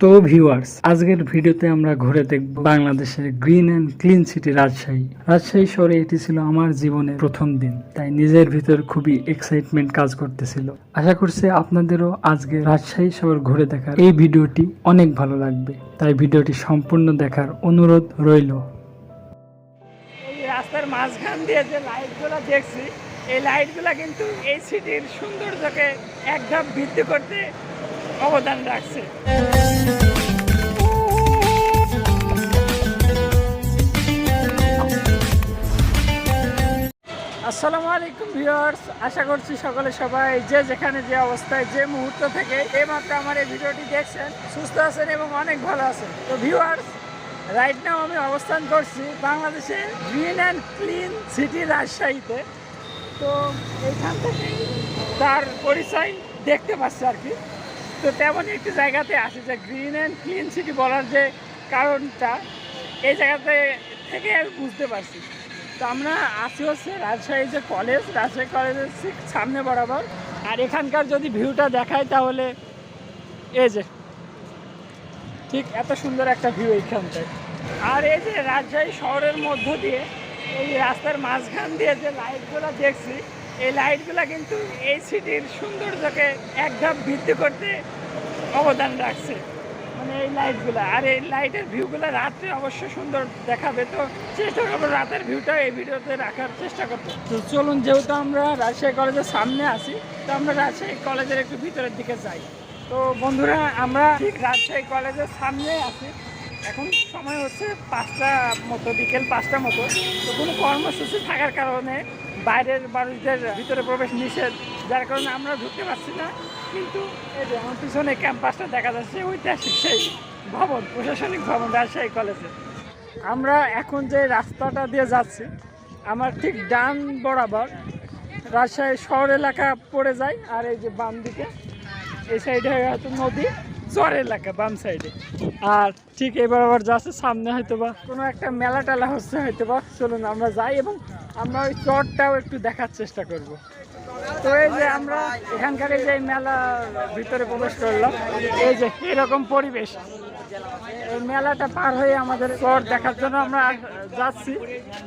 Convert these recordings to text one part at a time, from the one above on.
তো ভিউয়ার্স, আজকের ভিডিওতে আমরা ঘুরে দেখব বাংলাদেশের green and clean city Rajshahi. Rajshahi শহরে এটি ছিল আমার জীবনের প্রথম দিন, তাই নিজের ভিতর খুবই এক্সাইটমেন্ট কাজ করতেছিল। আশা করছি আপনাদেরও আজকে রাজশাহী শহর ঘুরে দেখার এই ভিডিওটি অনেক ভালো লাগবে, তাই ভিডিওটি সম্পূর্ণ দেখার অনুরোধ রইল। এই রাস্তার মাঝখান দিয়ে যে লাইটগুলো দেখছি, এই লাইটগুলো কিন্তু এই সিটির সৌন্দর্যকে এক ধাপ বৃদ্ধি করতে অবদান রাখছে। আসসালামু আলাইকুম ভিউয়ার্স, আশা করছি সবাই যে যেখানে যে অবস্থায় যে মুহূর্ত থেকে এইমাত্র আমার এই ভিডিওটি দেখছেন সুস্থ আছেন এবং অনেক ভালো আছেন। তো ভিউয়ার্স, রাইট নাও আমি অবস্থান করছি বাংলাদেশের গ্রিন অ্যান্ড ক্লিন সিটি রাজশাহীতে। তো এইখান থেকে তার পরিচয় দেখতে পাচ্ছি আর কি। তো তেমনই একটি জায়গাতে আসি যে গ্রিন অ্যান্ড ক্লিন সিটি বলার যে কারণটা এই জায়গাতে থেকে আমি বুঝতে পারছি। তো আমরা আসি হচ্ছে রাজশাহী যে কলেজ, রাজশাহী কলেজের সামনে বরাবর। আর এখানকার যদি ভিউটা দেখায় তাহলে এই যে ঠিক এত সুন্দর একটা ভিউ এইখানটায়। আর এই যে রাজশাহী শহরের মধ্য দিয়ে এই রাস্তার মাঝখান দিয়ে যে লাইটগুলো দেখছি, এই লাইটগুলো কিন্তু এই সিটির সৌন্দর্যকে এক ধাপ বৃদ্ধি করতে অবদান রাখছে, মানে এই লাইটগুলো। আর এই লাইটের ভিউগুলো রাত্রে অবশ্যই সুন্দর দেখাবে, তো চেষ্টা করবো রাতের ভিউটা এই ভিডিওতে রাখার চেষ্টা করবো। তো চলুন, যেহেতু আমরা রাজশাহী কলেজের সামনে আছি, তো আমরা রাজশাহী কলেজের একটু ভিতরের দিকে যাই। তো বন্ধুরা, আমরা ঠিক রাজশাহী কলেজের সামনে আছি। এখন সময় হচ্ছে 5টা মতো, বিকেল 5টা মতো। তো কোনো কর্মসূচি থাকার কারণে বাইরের মানুষদের ভিতরে প্রবেশ নিষেধ, যার কারণে আমরা ঢুকতে পারছি না। কিন্তু এই যে আমার পিছনে ক্যাম্পাসটা দেখা যাচ্ছে, ঐতিহাসিক সেই ভবন, প্রশাসনিক ভবন রাজশাহী কলেজে। আমরা এখন যে রাস্তাটা দিয়ে যাচ্ছি, আমার ঠিক ডান বরাবর রাজশাহী শহর এলাকা পড়ে যায়। আর এই যে বাম দিকে এই সাইডে হয়তো নদী, চর এলাকা বাম সাইডে। আর ঠিক এই বরাবর যাচ্ছে সামনে হয়তো বা কোনো একটা মেলা টেলা হচ্ছে হয়তো বা। চলুন আমরা যাই এবং আমরা ওই চরটাও একটু দেখার চেষ্টা করব। তো এই যে আমরা এখানকার এই যে মেলার ভিতরে প্রবেশ করলাম, এই যে এরকম পরিবেশ। এই মেলাটা পার হয়ে আমাদের চর দেখার জন্য আমরা যাচ্ছি।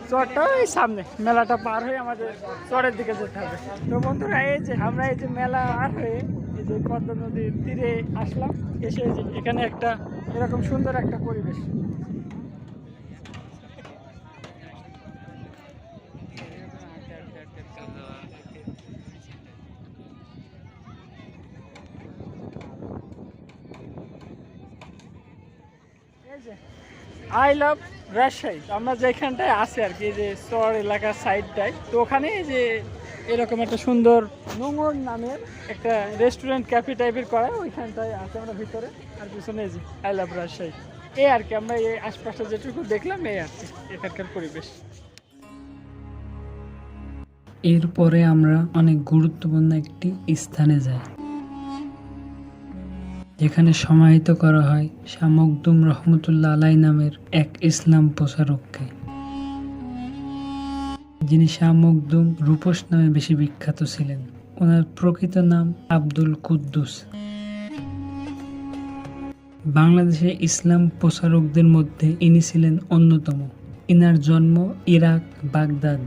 চরটাও এই সামনে, মেলাটা পার হয়ে আমাদের চরের দিকে যেতে হবে। তো বন্ধুরা, এই যে আমরা এই যে মেলা পার হয়ে এই যে পদ্মা নদীর তীরে আসলাম, এসে যে এখানে একটা এরকম সুন্দর একটা পরিবেশ। I love Rajshahi. আমরা যেখানটায় আছি আর কি, যে চর এলাকার সাইডটায়, তো ওখানে যে এরকম একটা সুন্দর নোংর নামের একটা রেস্টুরেন্ট ক্যাফে টাইপের করা, ওইখানটায় আছে আমরা ভিতরে। আর পিছনে যে আই লাভ রাজশাহী, এই আর কি। আমরা এই আশপাশে যেটুকু দেখলাম এই আর কি এখানকার পরিবেশ। এরপরে আমরা অনেক গুরুত্বপূর্ণ একটি স্থানে যাই, যেখানে সমাহিত করা হয় শাহ মখদুম রহমতুল্লাহ আলাই নামের এক ইসলাম প্রচারককে, যিনি শাহ মখদুম রূপস নামে বেশি বিখ্যাত ছিলেন। ওনার প্রকৃত নাম আব্দুল কুদ্দুস। বাংলাদেশে ইসলাম প্রচারকদের মধ্যে ইনি ছিলেন অন্যতম। ইনার জন্ম ইরাক, বাগদাদ।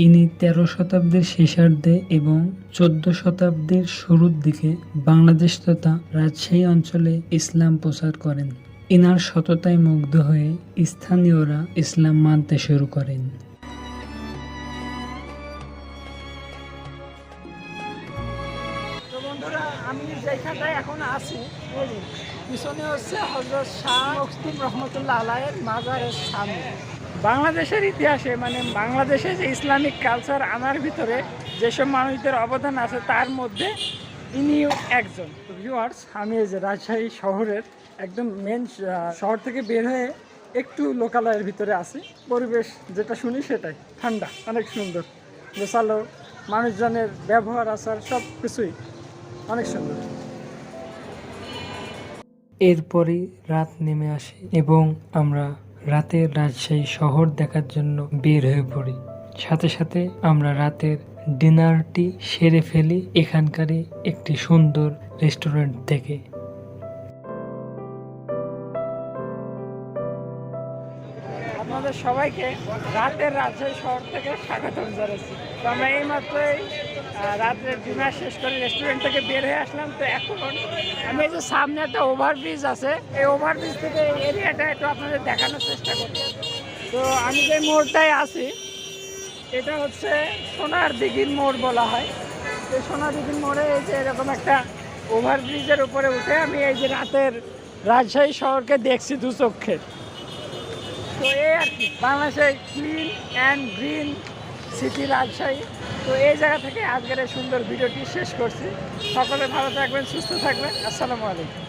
ইনি 13 শতাব্দীর শেষার্ধে এবং 14 শতাব্দীর শুরুর দিকে বাংলাদেশ তথা রাজশাহী অঞ্চলে ইসলাম প্রচার করেন। ইনার সততায় মুগ্ধ হয়ে স্থানীয়রা ইসলাম মানতে শুরু করেন। তো বন্ধুরা, আমি যেখানটায় এখন আছি, পিছনে হচ্ছে হযরত শাহ মখদুম রহমতুল্লাহ আলাইয়ের মাজারের সামনে। বাংলাদেশের ইতিহাসে, মানে বাংলাদেশে যে ইসলামিক কালচার আনার ভিতরে যেসব মানুষদের অবদান আছে, তার মধ্যে ইনিও একজন। তো ভিউয়ার্স, আমি এই যে রাজশাহী শহরের একদম মেন শহর থেকে বের হয়ে একটু লোকালয়ের ভিতরে আছি। পরিবেশ যেটা শুনি সেটাই ঠান্ডা, অনেক সুন্দর, গোছালো, মানুষজনের ব্যবহার আচার সব কিছুই অনেক সুন্দর। এরপরে রাত নেমে আসে এবং আমরা রাতের রাজশাহী শহর দেখার জন্য বের হয়ে পড়ি। সাথে সাথে আমরা রাতের ডিনারটি সেরে ফেলি এখানকারই একটি সুন্দর রেস্টুরেন্ট থেকে। আপনাদের সবাইকে রাতের রাজশাহী শহর থেকে স্বাগতম জানাচ্ছি। তো আমরা এই মাত্রই রাতের ডিনার শেষ করে রেস্টুরেন্ট থেকে বের হয়ে আসলাম। তো এখন আমি এই যে সামনে একটা ওভারব্রিজ আছে, এই ওভারব্রিজ থেকে এই এরিয়াটা একটু আপনাদের দেখানোর চেষ্টা করি। তো আমি যে মোড়টায় আছি এটা হচ্ছে সোনার দিঘির মোড় বলা হয়। এই সোনার দিঘির মোড়ে এই যে এরকম একটা ওভারব্রিজের উপরে উঠে আমি এই যে রাতের রাজশাহী শহরকে দেখছি দু চক্ষে। তো এই আর কি বাংলাদেশের clean and green city Rajshahi. তো এই জায়গা থেকে আজকের এই সুন্দর ভিডিওটি শেষ করছি। সকলে ভালো থাকবেন, সুস্থ থাকবেন। আসসালামু আলাইকুম।